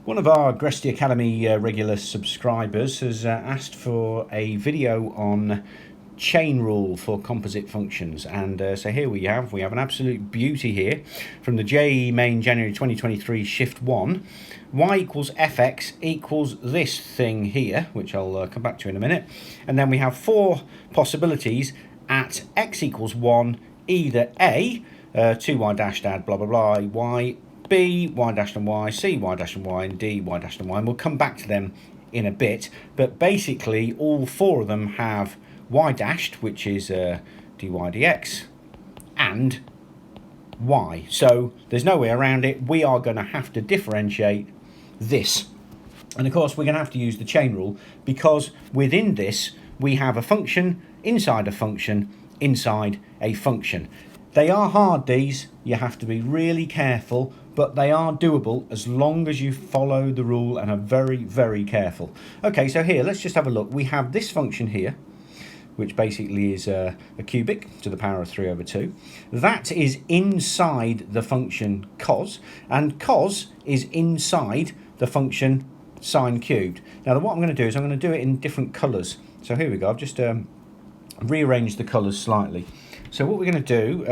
One of our Gresty Academy regular subscribers has asked for a video on chain rule for composite functions, and so here we have an absolute beauty here from the JEE Main January 2023 Shift 1. Y equals fx equals this thing here, which I'll come back to in a minute, and then we have four possibilities at x equals 1, either a 2y dashed add blah blah blah y, b y dashed and y, c y dashed and y, and d y dashed and y, and we'll come back to them in a bit. But basically all four of them have y dashed, which is dy dx, and y, so there's no way around it. We are going to have to differentiate this, and of course we're going to have to use the chain rule, because within this we have a function inside a function inside a function. They are hard, these, you have to be really careful, but they are doable as long as you follow the rule and are very, very careful. Okay, so here, let's just have a look. We have this function here, which basically is a cubic to the power of 3 over 2. That is inside the function cos, and cos is inside the function sine cubed. Now, what I'm going to do is I'm going to do it in different colours. So here we go, I've just rearranged the colours slightly. So what we're going to do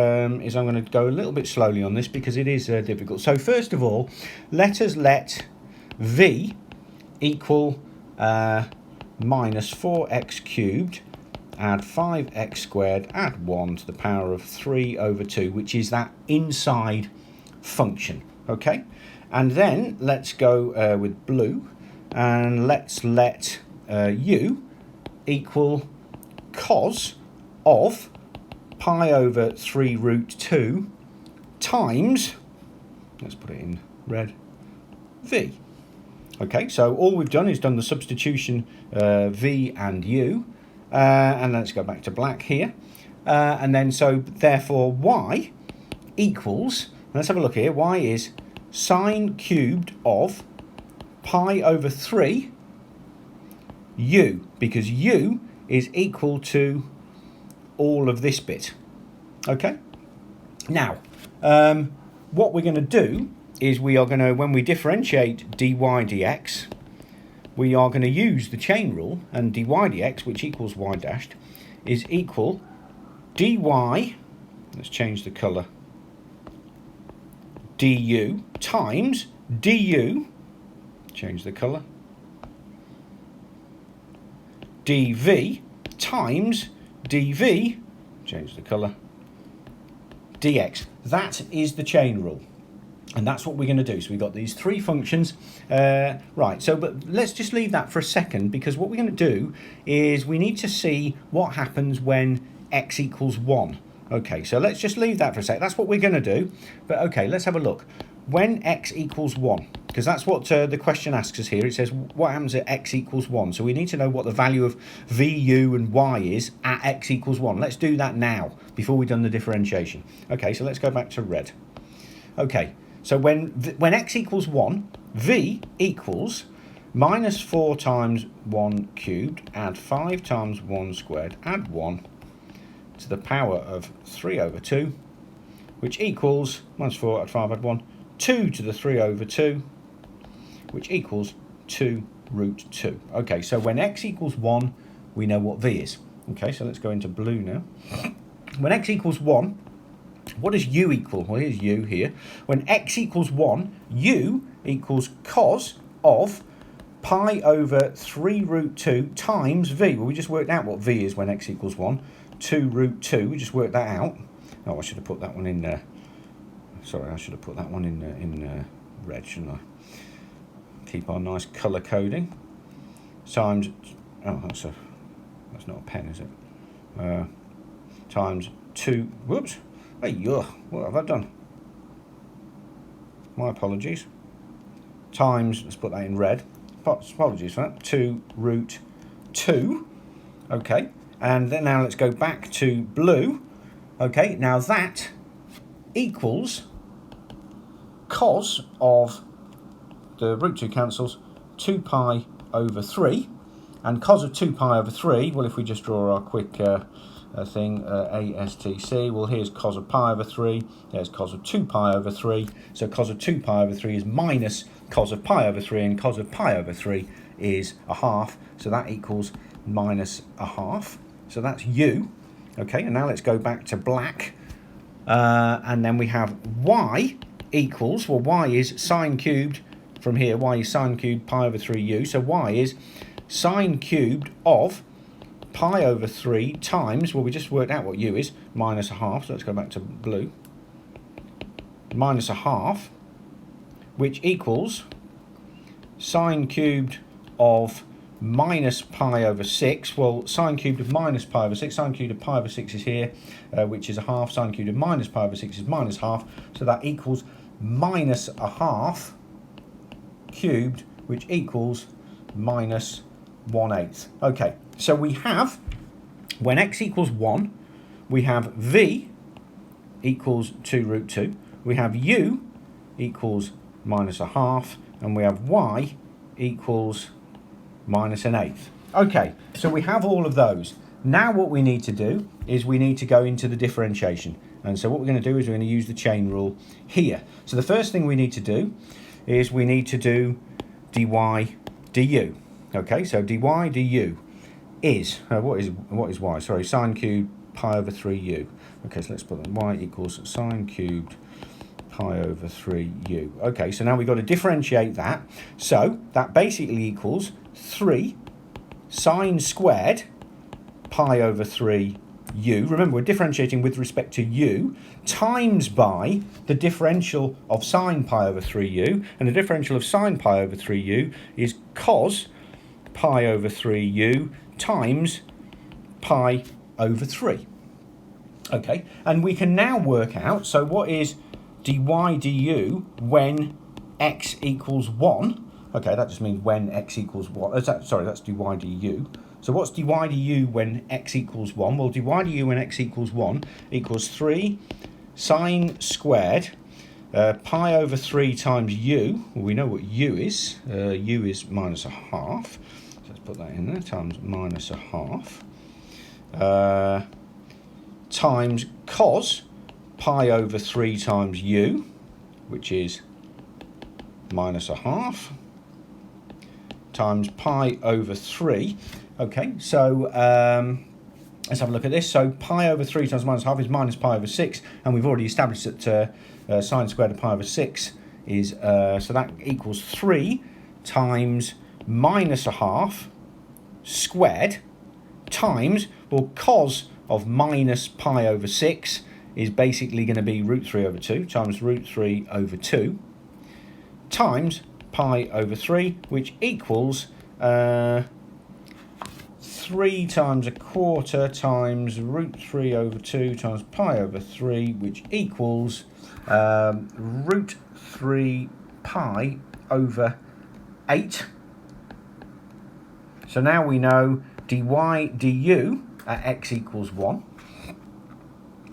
is I'm going to go a little bit slowly on this because it is difficult. So first of all, let us let v equal minus 4x cubed add 5x squared add 1 to the power of 3 over 2, which is that inside function. Okay, and then let's go with blue, and let's let u equal cos of pi over 3 root 2 times, let's put it in red, v. Okay, so all we've done is done the substitution v and u, and let's go back to black here, and then so therefore y equals, let's have a look here, y is sine cubed of pi over 3 u, because u is equal to all of this bit. Okay, now what we're going to do is we are going to, when we differentiate dy dx, we are going to use the chain rule, and dy dx, which equals y dashed, is equal dy, let's change the colour, du times du, change the colour, dv times dv, change the colour, dx. That is the chain rule, and that's what we're going to do. So we've got these three functions, right, so but let's just leave that for a second, because what we're going to do is we need to see what happens when x equals 1. Okay, so let's just leave that for a sec. That's what we're going to do, but okay, let's have a look. When x equals 1, because that's what the question asks us here. It says what happens at x equals 1, so we need to know what the value of v, u and y is at x equals 1. Let's do that now before we've done the differentiation. Okay, so let's go back to red. Okay, so when x equals 1, v equals minus 4 times 1 cubed add 5 times 1 squared add 1 to the power of 3 over 2, which equals minus 4 add 5 add 1, 2 to the 3 over 2, which equals 2 root 2. Okay, so when x equals 1, we know what v is. Okay, so let's go into blue now. When x equals 1, what does u equal? Well, here's u here. When x equals 1, u equals cos of pi over 3 root 2 times v. Well, we just worked out what v is when x equals 1. 2 root 2, we just worked that out. Oh, I should have put that one in there. Sorry, I should have put that one in red, shouldn't I? Keep our nice colour coding. Times, oh, that's not a pen, is it? Times 2, whoops. Hey, what have I done? My apologies. Times, let's put that in red. Apologies for that. 2 root 2. Okay, and then now let's go back to blue. Okay, now that equals cos of, the root 2 cancels, 2 pi over 3, and cos of 2 pi over 3, well, if we just draw our quick thing, ASTC. Well, here's cos of pi over 3. There's cos of 2 pi over 3. So cos of 2 pi over 3 is minus cos of pi over 3, and cos of pi over 3 is a half. So that equals minus a half. So that's u. Okay, and now let's go back to black. And then we have y equals, well, y is sine cubed from here. Y is sine cubed pi over 3u. So y is sine cubed of pi over 3 times, well, we just worked out what u is, minus a half. So let's go back to blue. Minus a half, which equals sine cubed of minus pi over 6. Well, sine cubed of minus pi over 6. Sine cubed of pi over 6 is here, which is a half. Sine cubed of minus pi over 6 is minus half. So that equals minus a half cubed, which equals minus 1/8. Okay, so we have, when x equals 1, we have v equals 2 root 2. We have u equals minus a half, and we have y equals minus 1/8. Okay, so we have all of those. Now what we need to do is we need to go into the differentiation. And so what we're going to do is we're going to use the chain rule here. So the first thing we need to do is we need to do dy du. Okay, so dy du is, what is y? Sorry, sine cubed pi over 3u. Okay, so let's put that, y equals sine cubed pi over 3u. Okay, so now we've got to differentiate that. So that basically equals 3 sine squared pi over 3u. Remember, we're differentiating with respect to u, times by the differential of sine pi over 3u. And the differential of sine pi over 3u is cos pi over 3u times pi over 3. Okay, and we can now work out, so what is dy du when x equals 1? Okay, that just means when x equals 1. Sorry, that's dy du. So what's dy du when x equals 1? Well, dy du when x equals 1 equals 3 sine squared pi over 3 times u. Well, we know what u is. U is minus a half. So let's put that in there, times minus a half. Times cos pi over 3 times u, which is minus a half, times pi over 3. Okay, so let's have a look at this. So pi over 3 times minus half is minus pi over 6, and we've already established that sine squared of pi over 6 is, so that equals 3 times minus a half squared times, well, cos of minus pi over 6 is basically going to be root 3 over 2 times root 3 over 2 times pi over 3, which equals 3 times a quarter times root 3 over 2 times pi over 3, which equals root 3 pi over 8. So now we know dy du at x equals 1.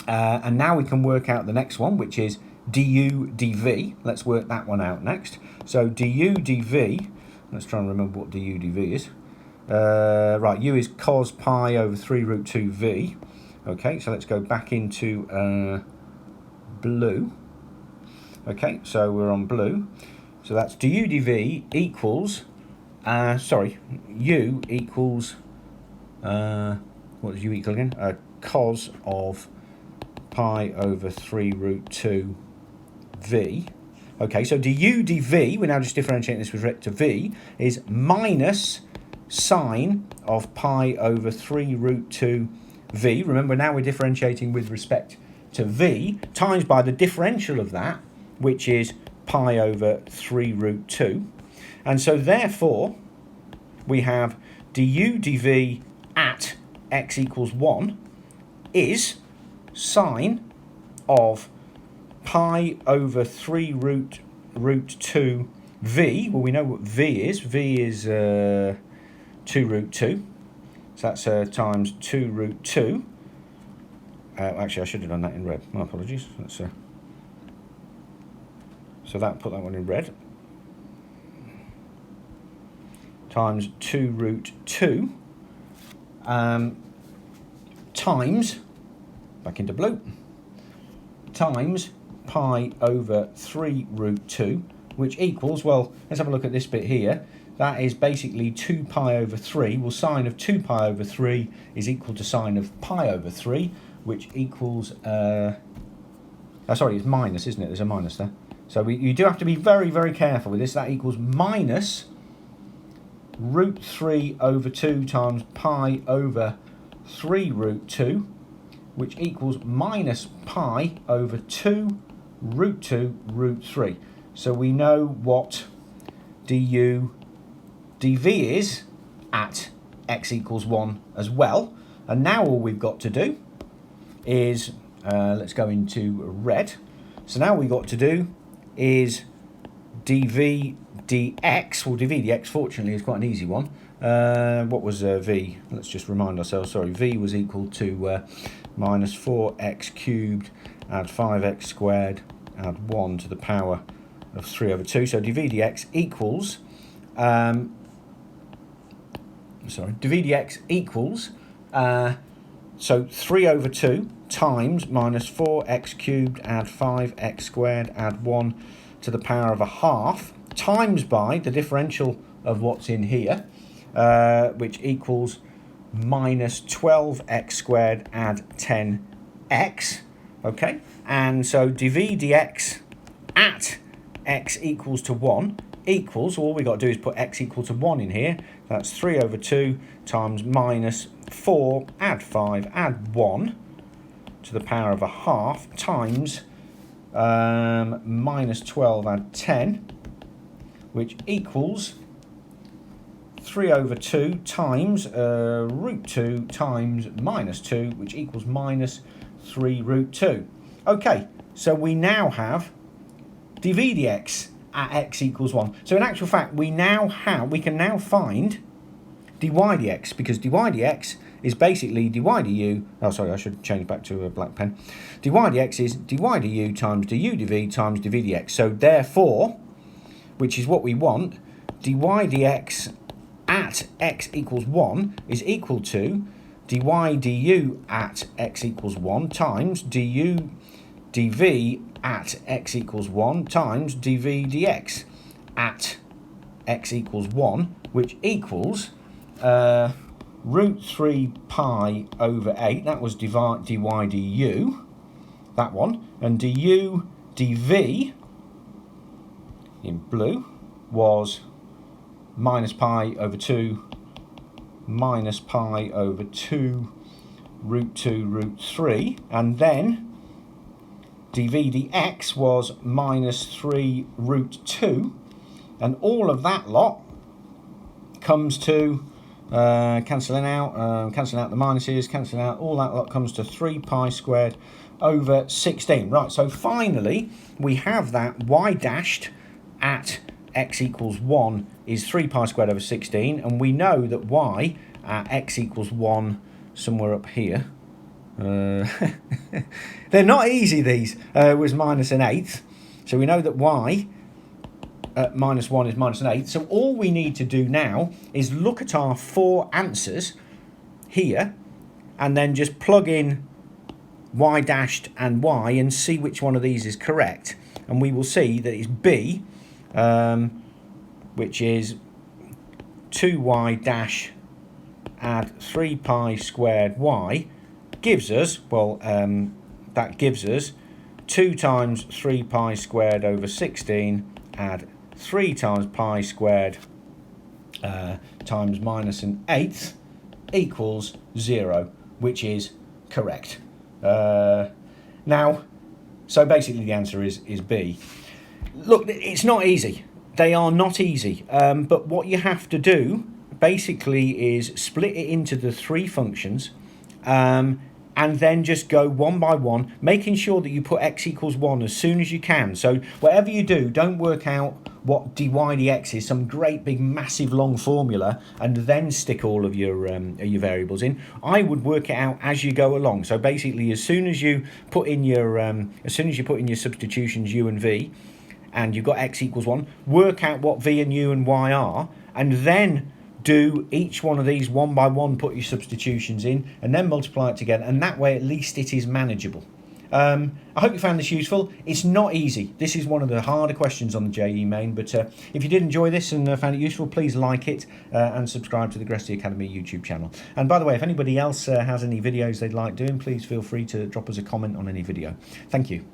And now we can work out the next one, which is du dv. Let's work that one out next. So du dv, let's try and remember what du dv is. Right, u is cos pi over 3 root 2v. Okay, so let's go back into blue. Okay, so we're on blue. So that's du dv equals, u equals, what does u equal again? Cos of pi over 3 root 2 v. Okay, so du dv, we're now just differentiating this with respect to v, is minus sine of pi over 3 root 2 v. Remember, now we're differentiating with respect to v, times by the differential of that, which is pi over 3 root 2. And so therefore, we have du dv at x equals 1 is sine of pi over 3 root 2 v. Well, we know what v is. V is 2 root 2. So that's times 2 root 2. Actually, I should have done that in red. My apologies. That's, so that, put that one in red. Times 2 root 2. times, back into blue, times pi over 3 root 2, which equals, well, let's have a look at this bit here. That is basically 2 pi over 3. Well, sine of 2 pi over 3 is equal to sine of pi over 3, which equals, sorry, it's minus, isn't it? There's a minus there. So you do have to be very, very careful with this. That equals minus root 3 over 2 times pi over 3 root 2, which equals minus pi over 2 root 2 root 3. So we know what du dv is at x equals 1 as well. And now all we've got to do is, let's go into red. So now we've got to do is dv dx. Well, dv dx, fortunately, is quite an easy one. What was v? Let's just remind ourselves. Sorry, v was equal to minus 4x cubed add 5x squared add 1 to the power of 3 over 2. So dv dx equals, dv dx equals, so 3 over 2 times minus 4x cubed add 5x squared add 1 to the power of a half times by the differential of what's in here, which equals minus 12x squared add 10x. Okay, and so dv dx at x equals to 1 equals, all we got to do is put x equal to 1 in here. That's 3 over 2 times minus 4 add 5 add 1 to the power of a half times minus 12 add 10, which equals 3 over 2 times root 2 times minus 2, which equals minus 3 root 2. Okay, so we now have dv dx at x equals 1. So in actual fact, we can now find dy dx, because dy dx is basically dy du. Oh, sorry, I should change back to a black pen. Dy dx is dy du times du dv times dv dx. So therefore, which is what we want, dy dx at x equals 1 is equal to dy du at x equals 1 times du dv at x equals 1 times dv dx at x equals 1, which equals root 3 pi over 8, that was dy du, that one, and du dv in blue was minus pi over 2 minus pi over 2 root 3, and then dv dx was minus 3 root 2, and all of that lot comes to cancelling out the minuses, cancelling out, all that lot comes to 3 pi squared over 16. Right, so finally we have that y dashed at x equals 1 is 3 pi squared over 16, and we know that y at x equals 1 somewhere up here. They're not easy, these. Was minus an eighth. So we know that y at minus 1 is minus an eighth. So all we need to do now is look at our 4 answers here and then just plug in y dashed and y and see which one of these is correct. And we will see that it's B, which is 2y dash add 3 pi squared y gives us, well, that gives us 2 times 3 pi squared over 16 add 3 times pi squared times minus an eighth equals 0, which is correct. Now, so basically the answer is B. Look, it's not easy. They are not easy. But what you have to do basically is split it into the 3 functions, and then just go one by one, making sure that you put x equals 1 as soon as you can. So whatever you do, don't work out what dy dx is, some great big massive long formula, and then stick all of your variables in. I would work it out as you go along. So basically, as soon as you put in your substitutions u and v, and you've got x equals 1, work out what v and u and y are, and then do each one of these one by one, put your substitutions in, and then multiply it together, and that way at least it is manageable. I hope you found this useful. It's not easy. This is one of the harder questions on the JE Main, but if you did enjoy this and found it useful, please like it and subscribe to the Gresti Academy YouTube channel. And by the way, if anybody else has any videos they'd like doing, please feel free to drop us a comment on any video. Thank you.